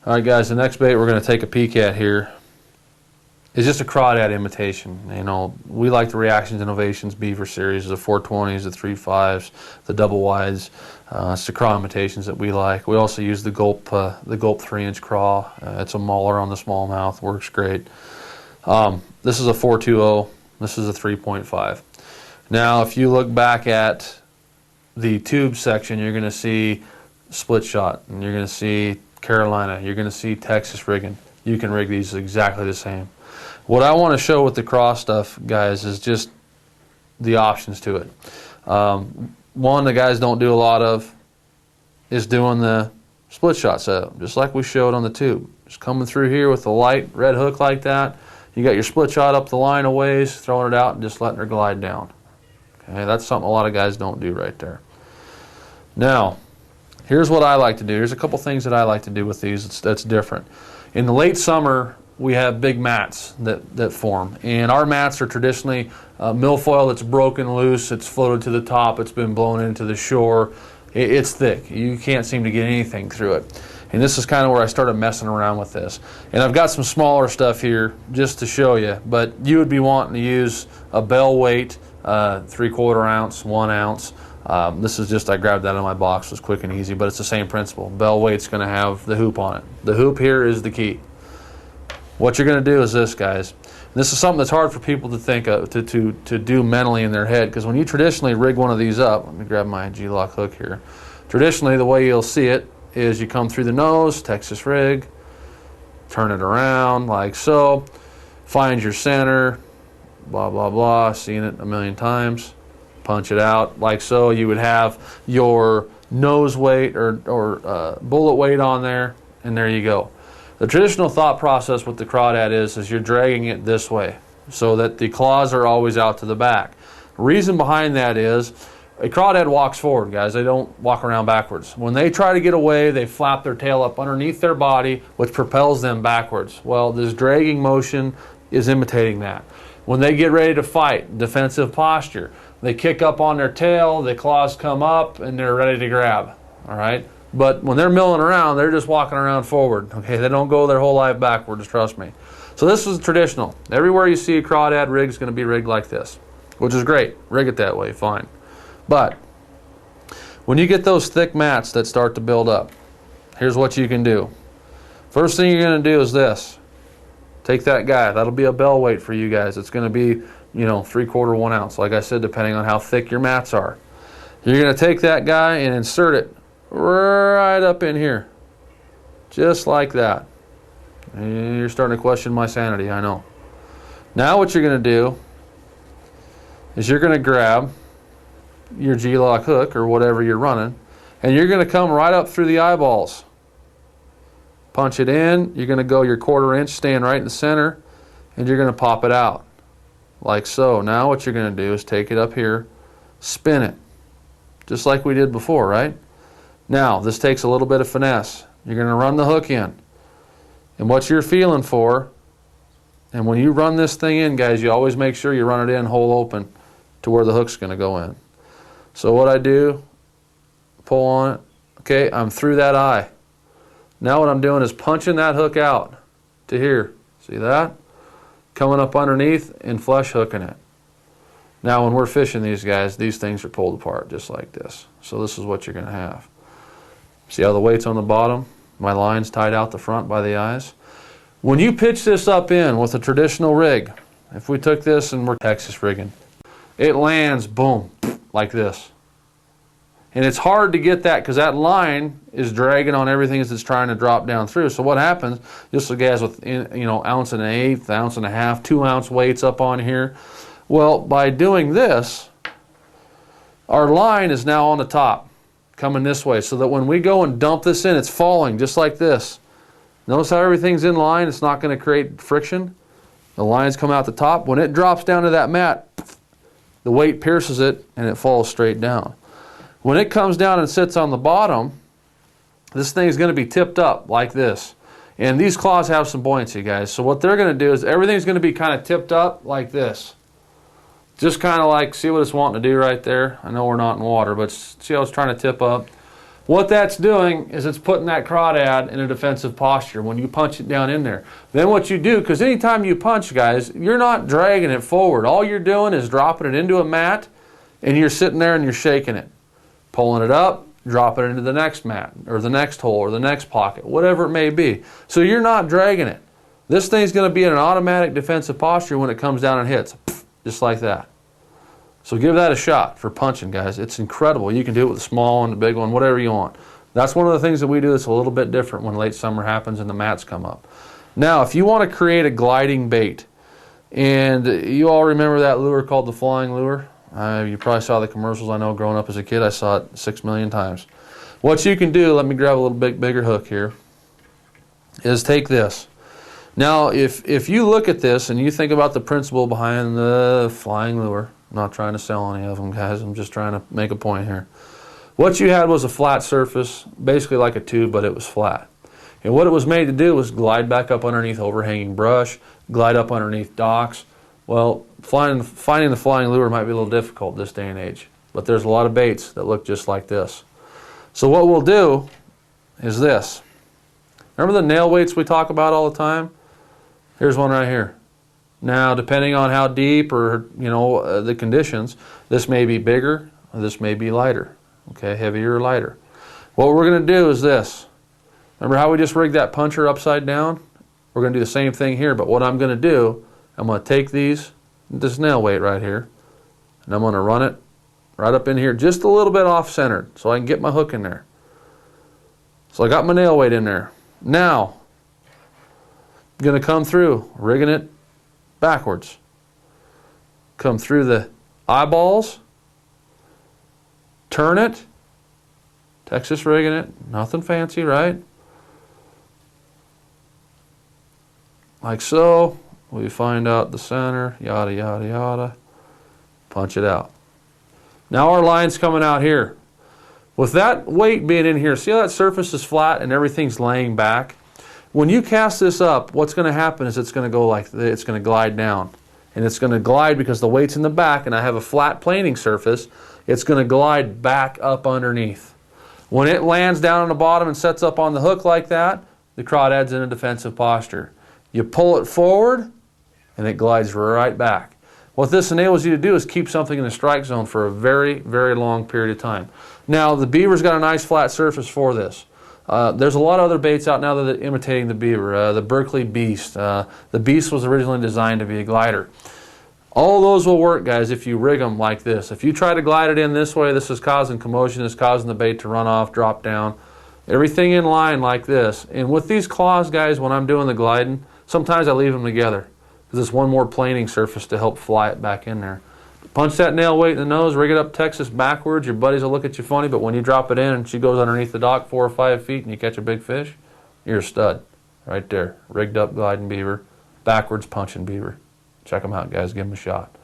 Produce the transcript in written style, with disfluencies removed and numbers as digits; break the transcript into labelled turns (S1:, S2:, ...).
S1: All right, guys, the next bait we're going to take a peek at here is just a crawdad imitation. You know, we like the Reactions Innovations Beaver Series, the 420s, the 3.5s, the double wides. It's the craw imitations that we like. We also use the Gulp 3-inch craw. It's a mauler on the smallmouth, works great. This is a 420. This is a 3.5. Now, if you look back at the tube section, you're going to see split shot, and you're going to see Carolina, you're going to see Texas rigging. You can rig these exactly the same. What I want to show with the craw stuff, guys, is just the options to it. One the guys don't do a lot of is doing the split shot setup, just like we showed on the tube. Just coming through here with a light red hook like that. You got your split shot up the line a ways, throwing it out and just letting her glide down. Okay, that's something a lot of guys don't do right there. Now, here's what I like to do. Here's a couple things that I like to do with these that's different. In the late summer, we have big mats that form. And our mats are traditionally milfoil that's broken loose, it's floated to the top, it's been blown into the shore. It's thick. You can't seem to get anything through it. And this is kind of where I started messing around with this. And I've got some smaller stuff here just to show you, but you would be wanting to use a bell weight, 3/4 ounce, 1 ounce. This is just, I grabbed that out of my box, it was quick and easy, but it's the same principle. Bell weight's going to have the hoop on it. The hoop here is the key. What you're going to do is this, guys. This is something that's hard for people to think of, to do mentally in their head, because when you traditionally rig one of these up, let me grab my G-lock hook here. Traditionally, the way you'll see it is you come through the nose, Texas rig, turn it around like so, find your center, blah, blah, blah, seen it a million times, punch it out like so. You would have your nose weight or bullet weight on there, and there you go. The traditional thought process with the crawdad is you're dragging it this way so that the claws are always out to the back. The reason behind that is a crawdad walks forward, guys. They don't walk around backwards. When they try to get away, they flap their tail up underneath their body, which propels them backwards. Well, this dragging motion is imitating that. When they get ready to fight, defensive posture, they kick up on their tail, the claws come up, and they're ready to grab. All right? But when they're milling around, they're just walking around forward. Okay, they don't go their whole life backwards, trust me. So this is traditional. Everywhere you see a crawdad rig is going to be rigged like this, which is great. Rig it that way, fine. But when you get those thick mats that start to build up, here's what you can do. First thing you're going to do is this. Take that guy. That'll be a bell weight for you guys. It's going to be, 3/4, 1 ounce, like I said, depending on how thick your mats are. You're going to take that guy and insert it right up in here, just like that. And you're starting to question my sanity, I know. Now what you're going to do is you're going to grab your G-lock hook or whatever you're running, and you're going to come right up through the eyeballs. Punch it in. You're going to go your 1/4 inch, staying right in the center, and you're going to pop it out like so. Now what you're going to do is take it up here, spin it, just like we did before, right? Now, this takes a little bit of finesse. You're going to run the hook in. And what you're feeling for, and when you run this thing in, guys, you always make sure you run it in hole open to where the hook's going to go in. So what I do, pull on it. Okay, I'm through that eye. Now what I'm doing is punching that hook out to here. See that? Coming up underneath and flush hooking it. Now when we're fishing these guys, these things are pulled apart just like this. So this is what you're going to have. See how the weight's on the bottom? My line's tied out the front by the eyes. When you pitch this up in with a traditional rig, if we took this and we're Texas rigging, it lands, boom, like this. And it's hard to get that because that line is dragging on everything as it's trying to drop down through. So what happens, just so guys with, 1.1 ounce, 1.5 ounce, 2 ounce weights up on here, well, by doing this, our line is now on the top, coming this way, so that when we go and dump this in, it's falling just like this. Notice how everything's in line. It's not going to create friction. The lines come out the top. When it drops down to that mat, the weight pierces it and it falls straight down. When it comes down and sits on the bottom, this thing is going to be tipped up like this. And these claws have some buoyancy, guys. So what they're going to do is everything's going to be kind of tipped up like this. Just kind of like, see what it's wanting to do right there? I know we're not in water, but see how it's trying to tip up? What that's doing is it's putting that crawdad in a defensive posture when you punch it down in there. Then what you do, because anytime you punch, guys, you're not dragging it forward. All you're doing is dropping it into a mat, and you're sitting there and you're shaking it. Pulling it up, dropping it into the next mat, or the next hole, or the next pocket, whatever it may be. So you're not dragging it. This thing's going to be in an automatic defensive posture when it comes down and hits, just like that. So give that a shot for punching, guys. It's incredible. You can do it with a small one, a big one, whatever you want. That's one of the things that we do that's a little bit different when late summer happens and the mats come up. Now, if you want to create a gliding bait, and you all remember that lure called the flying lure? You probably saw the commercials. I know growing up as a kid, I saw it 6 million times. What you can do, let me grab a little bit bigger hook here, is take this. Now, if you look at this and you think about the principle behind the flying lure, I'm not trying to sell any of them, guys. I'm just trying to make a point here. What you had was a flat surface, basically like a tube, but it was flat. And what it was made to do was glide back up underneath overhanging brush, glide up underneath docks. Well, finding the flying lure might be a little difficult this day and age, but there's a lot of baits that look just like this. So what we'll do is this. Remember the nail weights we talk about all the time? Here's one right here. Now, depending on how deep or, the conditions, this may be bigger or this may be lighter, okay, heavier or lighter. What we're going to do is this. Remember how we just rigged that puncher upside down? We're going to do the same thing here, but what I'm going to do, I'm going to take this nail weight right here, and I'm going to run it right up in here, just a little bit off-centered, so I can get my hook in there. So I got my nail weight in there. Now, I'm going to come through, rigging it backwards. Come through the eyeballs, turn it, Texas rigging it, nothing fancy, right? Like so. We find out the center, yada, yada, yada. Punch it out. Now our line's coming out here. With that weight being in here, see how that surface is flat and everything's laying back? When you cast this up, what's going to happen is it's going to go like this. It's going to glide down. And it's going to glide because the weight's in the back and I have a flat planing surface. It's going to glide back up underneath. When it lands down on the bottom and sets up on the hook like that, the crawdad's in a defensive posture. You pull it forward and it glides right back. What this enables you to do is keep something in the strike zone for a very, very long period of time. Now, the beaver's got a nice flat surface for this. There's a lot of other baits out now that are imitating the beaver. The Berkley Beast. The Beast was originally designed to be a glider. All those will work, guys, if you rig them like this. If you try to glide it in this way, this is causing commotion. It's causing the bait to run off, drop down. Everything in line like this. And with these claws, guys, when I'm doing the gliding, sometimes I leave them together because it's one more planing surface to help fly it back in there. Punch that nail weight in the nose, rig it up Texas backwards. Your buddies will look at you funny, but when you drop it in and she goes underneath the dock 4 or 5 feet and you catch a big fish, you're a stud. Right there. Rigged up gliding beaver, backwards punching beaver. Check them out, guys. Give them a shot.